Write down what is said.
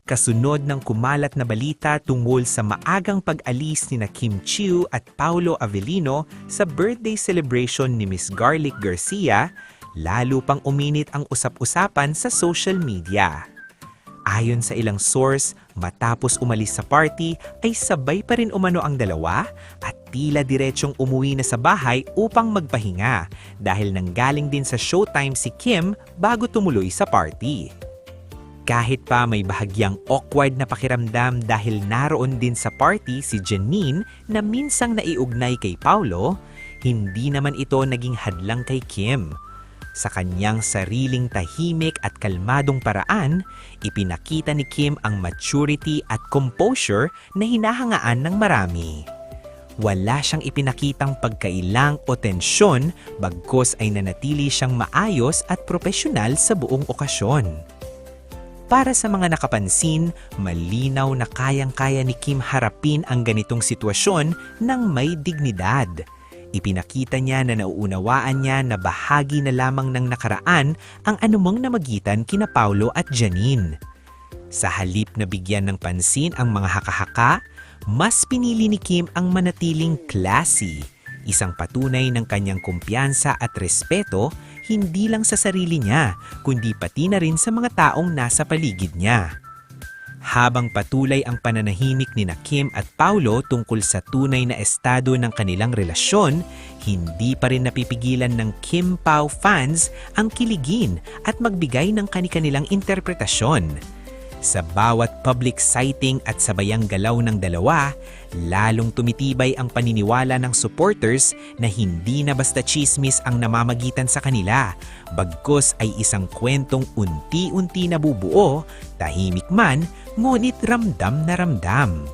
kasunod ng kumalat na balita tungkol sa maagang pag-alis ni Kim Chiu at Paolo Avellino sa birthday celebration ni Miss Garlic Garcia, lalo pang uminit ang usap-usapan sa social media. Ayon sa ilang source, matapos umalis sa party ay sabay pa rin umano ang dalawa at tila diretsyong umuwi na sa bahay upang magpahinga dahil nanggaling din sa showtime si Kim bago tumuloy sa party. Kahit pa may bahagyang awkward na pakiramdam dahil naroon din sa party si Janine na minsang naiugnay kay Paolo, hindi naman ito naging hadlang kay Kim. Sa kanyang sariling tahimik at kalmadong paraan, ipinakita ni Kim ang maturity at composure na hinahangaan ng marami. Wala siyang ipinakitang pagkailang o tensyon, bagkus ay nanatili siyang maayos at propesyonal sa buong okasyon. Para sa mga nakapansin, malinaw na kayang-kaya ni Kim harapin ang ganitong sitwasyon ng may dignidad. Ipinakita niya na nauunawaan niya na bahagi na lamang ng nakaraan ang anumang namagitan kina Paolo at Janine. Sa halip na bigyan ng pansin ang mga haka-haka, mas pinili ni Kim ang manatiling classy, isang patunay ng kanyang kumpiyansa at respeto hindi lang sa sarili niya, kundi pati na rin sa mga taong nasa paligid niya. Habang patuloy ang pananahimik ni Kim at Paolo tungkol sa tunay na estado ng kanilang relasyon, hindi pa rin napipigilan ng Kim Pao fans ang kiligin at magbigay ng kani-kanilang interpretasyon. Sa bawat public sighting at sabayang galaw ng dalawa, lalong tumitibay ang paniniwala ng supporters na hindi na basta chismis ang namamagitan sa kanila, bagkus ay isang kwentong unti-unti nabubuo, tahimik man, ngunit ramdam na ramdam.